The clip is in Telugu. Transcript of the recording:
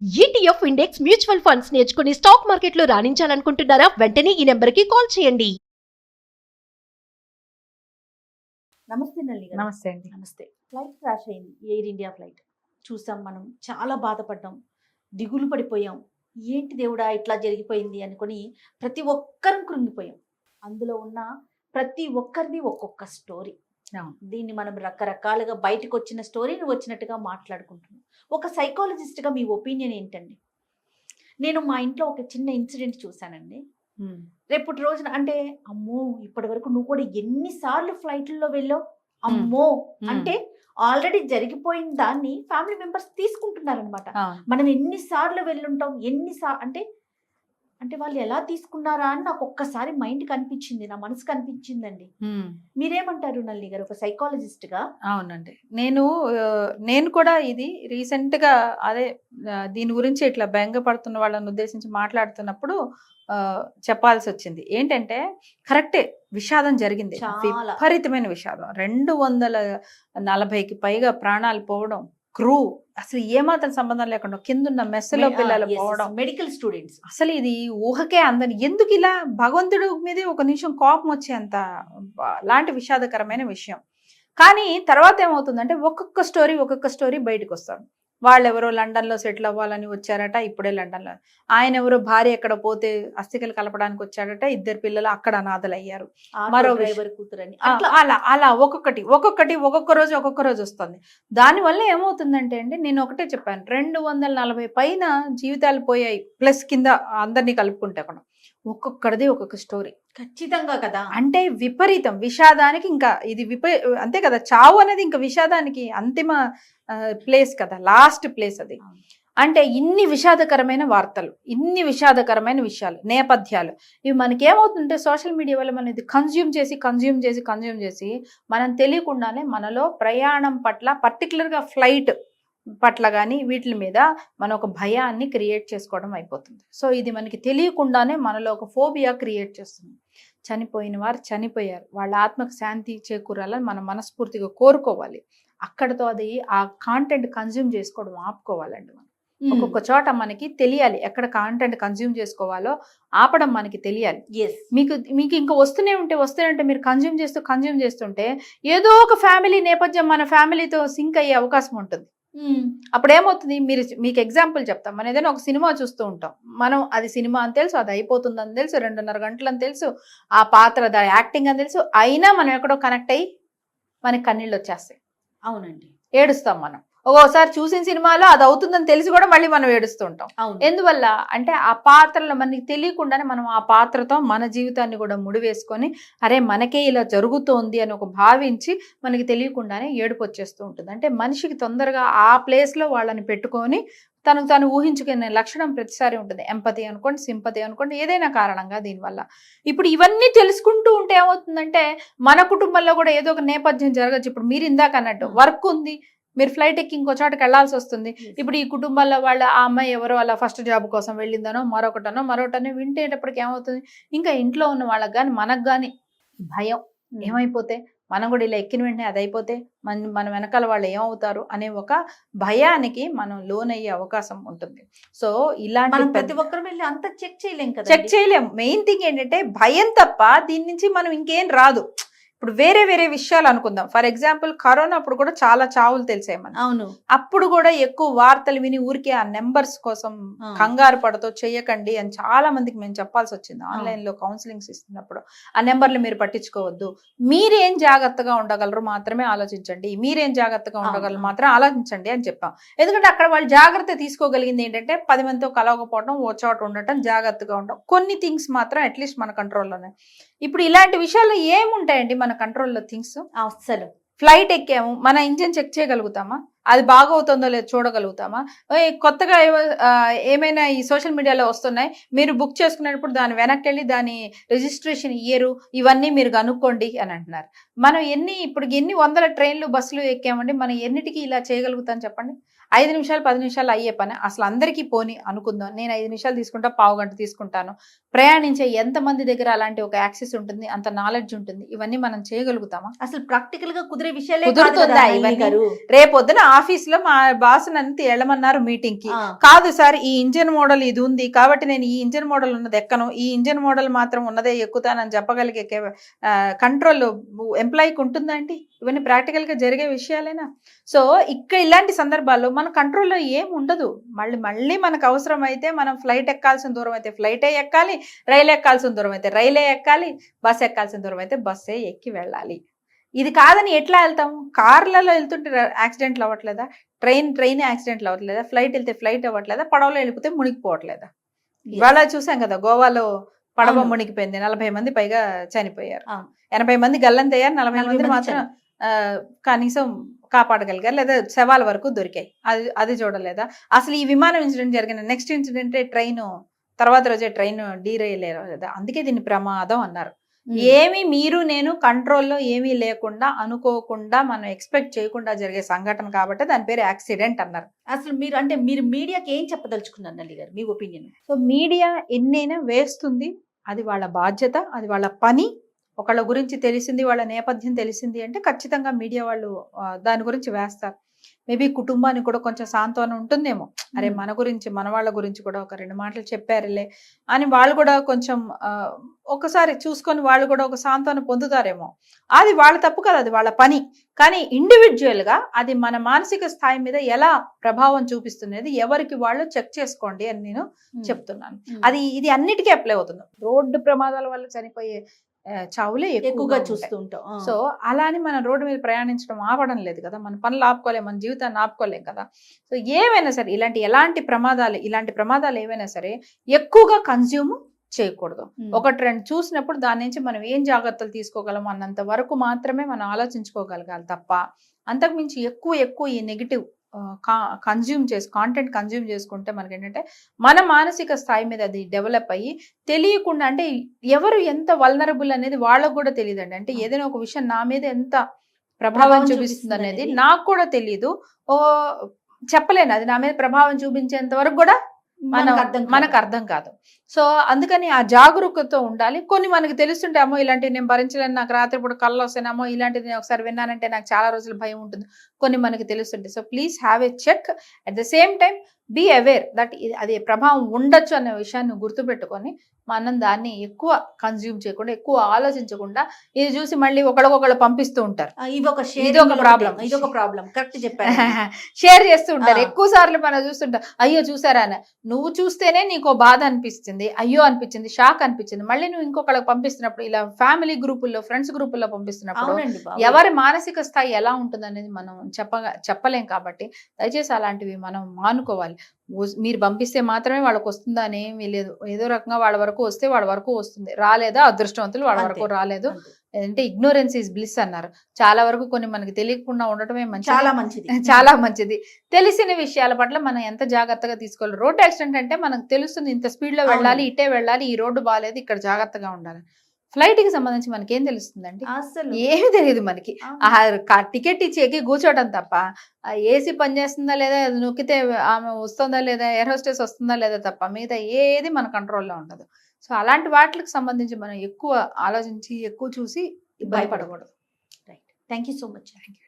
ఈటీఎఫ్ ఇండెక్స్ మ్యూచువల్ ఫండ్స్ నేర్చుకుని స్టాక్ మార్కెట్లో రాణించాలనుకుంటున్నారా? వెంటనే ఈ నెంబర్కి కాల్ చేయండి. నమస్తే నల్లి గారు. నమస్తే అండి. నమస్తే. ఫ్లైట్ క్రాష్ అయింది, ఎయిర్ ఇండియా ఫ్లైట్. చూసాం, మనం చాలా బాధపడ్డాం, దిగులు పడిపోయాం. ఏంటి దేవుడా ఇట్లా జరిగిపోయింది అనుకుని ప్రతి ఒక్కరం కృంగిపోయాం. అందులో ఉన్న ప్రతి ఒక్కరిది ఒక్కొక్క స్టోరీ. దీన్ని మనం రకరకాలుగా బయటకు వచ్చిన స్టోరీని వచ్చినట్టుగా మాట్లాడుకుంటున్నాం. ఒక సైకాలజిస్ట్గా మీ ఒపీనియన్ ఏంటండి? నేను మా ఇంట్లో ఒక చిన్న ఇన్సిడెంట్ చూశానండి. రేపటి రోజున అంటే అమ్మో, ఇప్పటి వరకు నువ్వు కూడా ఎన్నిసార్లు ఫ్లైట్లలో వెళ్ళావు అమ్మో అంటే ఆల్రెడీ జరిగిపోయిన దాన్ని ఫ్యామిలీ మెంబర్స్ తీసుకుంటున్నారనమాట. మనం ఎన్నిసార్లు వెళ్ళుంటాం, అంటే అంటే వాళ్ళు ఎలా తీసుకున్నారా అని నాకు ఒక్కసారి మైండ్ కనిపించింది, నా మనసు కనిపించిందండి. మీరేమంటారు నల్లి గారు ఒక సైకాలజిస్ట్ గా? అవునండి, నేను కూడా ఇది రీసెంట్ గా అదే దీని గురించి ఇట్లా బెంగపడుతున్న వాళ్ళని ఉద్దేశించి మాట్లాడుతున్నప్పుడు చెప్పాల్సి వచ్చింది. ఏంటంటే కరెక్టే, విషాదం జరిగింది, విపరీతమైన విషాదం. 240కి పైగా ప్రాణాలు పోవడం, క్రూ అసలు ఏమాత్రం సంబంధం లేకుండా కిందున్న మెస్సులో పిల్లలు పోవడం, మెడికల్ స్టూడెంట్స్. అసలు ఇది ఊహకే అందని. ఎందుకు ఇలా భగవంతుడు మీదే ఒక నిమిషం కోపం వచ్చేంత లాంటి విషాదకరమైన విషయం. కానీ తర్వాత ఏమవుతుందంటే ఒక్కొక్క స్టోరీ బయటకు వస్తాడు. వాళ్ళెవరో లండన్లో సెటిల్ అవ్వాలని వచ్చారట, ఇప్పుడే లండన్లో. ఆయన ఎవరో భార్య ఎక్కడ పోతే అస్థికలు కలపడానికి వచ్చాడట, 2 పిల్లలు అక్కడ అనాథలు అయ్యారు. మరో కూతురని అలా ఒక్కొక్క రోజు వస్తుంది. దానివల్ల ఏమవుతుందంటే అండి, నేను ఒకటే చెప్పాను, 240 పైన జీవితాలు పోయాయి, ప్లస్ కింద అందరినీ కలుపుకుంటే కూడా ఒక్కొక్కడిది ఒక్కొక్క స్టోరీ. ఖచ్చితంగా కదా. అంటే విపరీతం విషాదానికి, ఇంకా ఇది అంతే కదా, చావు అనేది ఇంకా విషాదానికి అంతిమ ప్లేస్ కదా, లాస్ట్ ప్లేస్ అది. అంటే ఇన్ని విషాదకరమైన వార్తలు, ఇన్ని విషాదకరమైన విషయాలు, నేపథ్యాలు, ఇవి మనకేమవుతుంటే సోషల్ మీడియా వల్ల మనం ఇది కన్జ్యూమ్ చేసి మనం తెలియకుండానే మనలో ప్రయాణం పట్ల, పర్టికులర్గా ఫ్లైట్ పట్ల కానీ వీటి మీద మనం ఒక భయాన్ని క్రియేట్ చేసుకోవడం అయిపోతుంది. సో ఇది మనకి తెలియకుండానే మనలో ఒక ఫోబియా క్రియేట్ చేస్తుంది. చనిపోయిన వారు చనిపోయారు, వాళ్ళ ఆత్మకు శాంతి చేకూరాలని మనం మనస్ఫూర్తిగా కోరుకోవాలి. అక్కడతో అది ఆ కాంటెంట్ కన్జ్యూమ్ చేసుకోవడం ఆపుకోవాలండి. మనం ఒక్కొక్క చోట మనకి తెలియాలి, ఎక్కడ కాంటెంట్ కన్జ్యూమ్ చేసుకోవాలో ఆపడం మనకి తెలియాలి. మీకు ఇంకా వస్తూనే ఉంటే మీరు కన్జ్యూమ్ చేస్తుంటే ఏదో ఒక ఫ్యామిలీ నేపథ్యం మన ఫ్యామిలీతో సింక్ అయ్యే అవకాశం ఉంటుంది. అప్పుడు ఏమవుతుంది, మీకు ఎగ్జాంపుల్ చెప్తాం. మనం ఏదైనా ఒక సినిమా చూస్తూ ఉంటాం, మనం అది సినిమా అని తెలుసు, అది అయిపోతుందని తెలుసు, 2.5 గంటలు అని తెలుసు, ఆ పాత్ర దాని యాక్టింగ్ అని తెలుసు, అయినా మనం ఎక్కడో కనెక్ట్ అయ్యి మనకి కన్నీళ్ళు వచ్చేస్తాయి. అవునండి, ఏడుస్తాం. మనం ఒక్కోసారి చూసిన సినిమాలో అది అవుతుందని తెలిసి కూడా మళ్ళీ మనం ఏడుస్తూ ఉంటాం. ఎందువల్ల అంటే ఆ పాత్రలో మనకి తెలియకుండానే మనం ఆ పాత్రతో మన జీవితాన్ని కూడా ముడివేసుకొని, అరే మనకే ఇలా జరుగుతోంది అని ఒక భావించి మనకి తెలియకుండానే ఏడుపు వచ్చేస్తూ ఉంటుంది. అంటే మనిషికి తొందరగా ఆ ప్లేస్లో వాళ్ళని పెట్టుకొని తను ఊహించుకునే లక్షణం ప్రతిసారి ఉంటుంది. ఎంపతి అనుకోండి, సింపతి అనుకోండి, ఏదైనా కారణంగా దీనివల్ల. ఇప్పుడు ఇవన్నీ తెలుసుకుంటూ ఉంటే ఏమవుతుందంటే మన కుటుంబంలో కూడా ఏదో ఒక నేపథ్యం జరగచ్చు. ఇప్పుడు మీరు ఇందాక అన్నట్టు వర్క్ ఉంది, మీరు ఫ్లైట్ ఎక్కి ఇంకో చోటకి వెళ్లాల్సి వస్తుంది. ఇప్పుడు ఈ కుటుంబంలో వాళ్ళ ఆ అమ్మాయి ఎవరో అలా ఫస్ట్ జాబ్ కోసం వెళ్ళిందనో మరొకటనో వింటేటప్పటికి ఏమవుతుంది, ఇంకా ఇంట్లో ఉన్న వాళ్ళకి కానీ మనకు కానీ భయం. ఏమైపోతే మనం కూడా ఇలా ఎక్కిన వెంటనే అది అయిపోతే మన వెనకాల వాళ్ళు ఏమవుతారు అనే ఒక భయానికి మనం లోనయ్యే అవకాశం ఉంటుంది. సో ఇలాంటి ప్రతి ఒక్కరు వెళ్ళి అంత చెక్ చేయలేం. మెయిన్ థింగ్ ఏంటంటే భయం తప్ప దీని నుంచి మనం ఇంకేం రాదు. ఇప్పుడు వేరే విషయాలు అనుకుందాం. ఫర్ ఎగ్జాంపుల్ కరోనా అప్పుడు కూడా చాలా చావులు తెలిసాయి మనకి. అవును, అప్పుడు కూడా ఎక్కువ వార్తలు విని ఊరికే ఆ నెంబర్స్ కోసం కంగారు పడతో చెయ్యకండి అని చాలా మందికి మేము చెప్పాల్సి వచ్చింది. ఆన్లైన్ లో కౌన్సిలింగ్స్ ఇస్తున్నప్పుడు ఆ నెంబర్లు మీరు పట్టించుకోవద్దు, మీరేం జాగ్రత్తగా ఉండగలరు మాత్రమే ఆలోచించండి, మీరేం జాగ్రత్తగా ఉండగలరు మాత్రం ఆలోచించండి అని చెప్పాం. ఎందుకంటే అక్కడ వాళ్ళు జాగ్రత్త తీసుకోగలిగింది ఏంటంటే 10 మందితో కలవకపోవడం, ఓ చోట ఉండటం, జాగ్రత్తగా ఉండడం. కొన్ని థింగ్స్ మాత్రం అట్లీస్ట్ మన కంట్రోల్లోనే. ఇప్పుడు ఇలాంటి విషయాల్లో ఏముంటాయండి మన కంట్రోల్లో థింగ్స్? అసలు ఫ్లైట్ ఎక్కాము, మన ఇంజిన్ చెక్ చేయగలుగుతామా? అది బాగవుతుందో లేదో చూడగలుగుతామా? కొత్తగా ఏమైనా ఈ సోషల్ మీడియాలో వస్తున్నాయి, మీరు బుక్ చేసుకునేటప్పుడు దాని వెనక్కి వెళ్ళి దాని రిజిస్ట్రేషన్ ఇయరు ఇవన్నీ మీరు కనుక్కోండి అని అంటున్నారు. మనం ఇప్పుడు ఎన్ని వందల ట్రైన్లు బస్సులు ఎక్కామండి, మనం ఎన్నిటికీ ఇలా చేయగలుగుతాం చెప్పండి? 5 నిమిషాలు 10 నిమిషాలు అయ్యే పని అసలు అందరికీ పోని అనుకుందాం, నేను 5 నిమిషాలు తీసుకుంటా, పావు గంట తీసుకుంటాను. ప్రయాణించే ఎంతమంది దగ్గర అలాంటి ఒక యాక్సెస్ ఉంటుంది, అంత నాలెడ్జ్ ఉంటుంది, ఇవన్నీ మనం చేయగలుగుతామా? అసలు ప్రాక్టికల్ గా కుదిరే విషయాలే కుదురుతుందా ఇవన్నీ? రేపొద్దున ఆఫీస్ లో మా బాస్ నంత వెళ్ళమన్నారు మీటింగ్ కి, కాదు సార్ ఈ ఇంజన్ మోడల్ ఇది ఉంది కాబట్టి నేను ఈ ఇంజన్ మోడల్ ఉన్నది ఎక్కను, ఈ ఇంజన్ మోడల్ మాత్రం ఉన్నదే ఎక్కుతానని చెప్పగలిగే కంట్రోల్ ఎంప్లాయీకి ఉంటుందా అండి? ఇవన్నీ ప్రాక్టికల్ గా జరిగే విషయాలేనా? సో ఇక్కడ ఇలాంటి సందర్భాల్లో మన కంట్రోల్లో ఏం ఉండదు. మళ్ళీ మనకు అవసరం అయితే మనం ఫ్లైట్ ఎక్కాల్సిన దూరం అయితే ఫ్లైటే ఎక్కాలి, రైలు ఎక్కాల్సిన దూరం అయితే రైలే ఎక్కాలి, బస్ ఎక్కాల్సిన దూరం అయితే బస్సే ఎక్కి వెళ్ళాలి. ఇది కాదని ఎట్లా వెళ్తాము? కార్లలో వెళ్తుంటే యాక్సిడెంట్లు అవ్వట్లేదా? ట్రైన్ యాక్సిడెంట్లు అవ్వట్లేదా? ఫ్లైట్ వెళ్తే ఫ్లైట్ అవ్వట్లేదా? పడవలో వెళ్ళిపోతే మునిగిపోవట్లేదా? ఇవాళ చూసాం కదా, గోవాలో పడవ మునిగిపోయింది, 40 మంది పైగా చనిపోయారు, 80 మంది గల్లంతయ్యారు, 40 మంది మాత్రం కనీసం కాపాడగలిగారు లేదా శవాల వరకు దొరికాయి. అది చూడలేదా? అసలు ఈ విమానం ఇన్సిడెంట్ జరిగిన నెక్స్ట్ ఇన్సిడెంట్ ట్రైన్, తర్వాత రోజే ట్రైన్ డీరైలేరు కదా, అందుకే దీన్ని ప్రమాదం అన్నారు. ఏమి మీరు నేను కంట్రోల్లో ఏమీ లేకుండా అనుకోకుండా మనం ఎక్స్పెక్ట్ చేయకుండా జరిగే సంఘటన కాబట్టి దాని పేరు యాక్సిడెంట్ అన్నారు. అసలు మీరు మీడియాకి ఏం చెప్పదలుచుకున్నారు నల్లి గారు, మీ ఒపీనియన్? సో మీడియా ఎన్నైనా వేస్తుంది, అది వాళ్ళ బాధ్యత, అది వాళ్ళ పని. ఒకళ్ళ గురించి తెలిసింది, వాళ్ళ నేపథ్యం తెలిసింది అంటే ఖచ్చితంగా మీడియా వాళ్ళు దాని గురించి వేస్తారు. మేబీ కుటుంబానికి కూడా కొంచెం సాంత్వనం ఉంటుందేమో, అరే మన గురించి మన వాళ్ళ గురించి కూడా ఒక 2 మాటలు చెప్పారులే అని వాళ్ళు కూడా కొంచెం ఒకసారి చూసుకొని వాళ్ళు కూడా ఒక సాంత్వనం పొందుతారేమో. అది వాళ్ళ తప్పు కదా, అది వాళ్ళ పని. కానీ ఇండివిజువల్ గా అది మన మానసిక స్థాయి మీద ఎలా ప్రభావం చూపిస్తున్నది ఎవరికి వాళ్ళు చెక్ చేసుకోండి అని నేను చెప్తున్నాను. ఇది అన్నిటికీ అప్లై అవుతుంది. రోడ్డు ప్రమాదాల వల్ల చనిపోయే చావులే ఎక్కువగా చూస్తూ ఉంటాం. సో అలా అని మనం రోడ్డు మీద ప్రయాణించడం ఆపడం లేదు కదా, మన పనులు ఆపుకోలేం, మన జీవితాన్ని ఆపుకోలేం కదా. సో ఏమైనా సరే ఇలాంటి ప్రమాదాలు ఏవైనా సరే ఎక్కువగా కన్జ్యూమ్ చేయకూడదు. 1-2 చూసినప్పుడు దాని నుంచి మనం ఏం జాగ్రత్తలు తీసుకోగలం అన్నంత వరకు మాత్రమే మనం ఆలోచించుకోగలగాలి తప్ప అంతకుమించి ఎక్కువ ఈ నెగిటివ్ కాంటెంట్ కన్జ్యూమ్ చేసుకుంటే మనకి ఏంటంటే మన మానసిక స్థాయి మీద అది డెవలప్ అయ్యి తెలియకుండా, అంటే ఎవరు ఎంత వల్నరబుల్ అనేది వాళ్ళకు కూడా తెలియదండి. అంటే ఏదైనా ఒక విషయం నా మీద ఎంత ప్రభావం చూపిస్తుంది అనేది నాకు కూడా తెలియదు, చెప్పలేను. అది నా మీద ప్రభావం చూపించేంత వరకు కూడా మనకు అర్థం కాదు. సో అందుకని ఆ జాగరూకతతో ఉండాలి. కొన్ని మనకి తెలుస్తుంటే అమ్మో ఇలాంటివి నేను భరించలేను, నాకు రాత్రిపూట కళ్ళు వస్తానేమో, ఇలాంటిది నేను ఒకసారి విన్నానంటే నాకు చాలా రోజులు భయం ఉంటుంది, కొన్ని మనకి తెలుస్తుంటాయి. So please have a check. At the same time be aware that అది ప్రభావం ఉండొచ్చు అనే విషయాన్ని గుర్తుపెట్టుకొని మనం దాన్ని ఎక్కువ కన్జ్యూమ్ చేయకుండా, ఎక్కువ ఆలోచించకుండా ఇది చూసి మళ్ళీ ఒకళ్ళకొకళ్ళు పంపిస్తూ ఉంటారు. ఇది ఒక ప్రాబ్లం కరెక్ట్ చెప్పారు. షేర్ చేస్తూ ఉంటారు. ఎక్కువ సార్లు మనం చూస్తుంటాం, అయ్యో చూసారా, నువ్వు చూస్తేనే నీకు బాధ అనిపిస్తుంది, అయ్యో అనిపించింది, షాక్ అనిపించింది, మళ్ళీ నువ్వు ఇంకొకళ్ళకి పంపిస్తున్నప్పుడు, ఇలా ఫ్యామిలీ గ్రూపుల్లో ఫ్రెండ్స్ గ్రూపుల్లో పంపిస్తున్నప్పుడు ఎవరి మానసిక స్థాయి ఎలా ఉంటుంది అనేది మనం చెప్పలేం. కాబట్టి దయచేసి అలాంటివి మనం మానుకోవాలి. మీరు పంపిస్తే మాత్రమే వాళ్ళకి వస్తుందా అని ఏమీ లేదు. ఏదో రకంగా వాళ్ళ వరకు వస్తే వాళ్ళ వరకు వస్తుంది, రాలేదా అదృష్టవంతులు, వాళ్ళ వరకు రాలేదు. అంటే ఇగ్నోరెన్స్ ఈజ్ బ్లిస్ అన్నారు. చాలా వరకు కొన్ని మనకి తెలియకుండా ఉండటమే చాలా మంచిది. తెలిసిన విషయాల పట్ల మనం ఎంత జాగ్రత్తగా తీసుకోవాలి. రోడ్ యాక్సిడెంట్ అంటే మనకు తెలుస్తుంది, ఇంత స్పీడ్ లో వెళ్ళాలి, ఇటే వెళ్ళాలి, ఈ రోడ్డు బాగాలేదు, ఇక్కడ జాగ్రత్తగా ఉండాలి. ఫ్లైట్ కి సంబంధించి మనకి ఏం తెలుస్తుందండి? అసలు ఏమి తెలియదు మనకి. టికెట్ ఇచ్చి ఎక్కి కూర్చోవడం తప్ప ఏసీ పనిచేస్తుందా లేదా, నొక్కితే ఆమె వస్తుందా లేదా, ఎయిర్ హోస్టెస్ వస్తుందా లేదా తప్ప మిగతా ఏది మన కంట్రోల్లో ఉండదు. సో అలాంటి వాటికి సంబంధించి మనం ఎక్కువ ఆలోచించి ఎక్కువ చూసి భయపడకూడదు. Right, thank you so much. Thank you.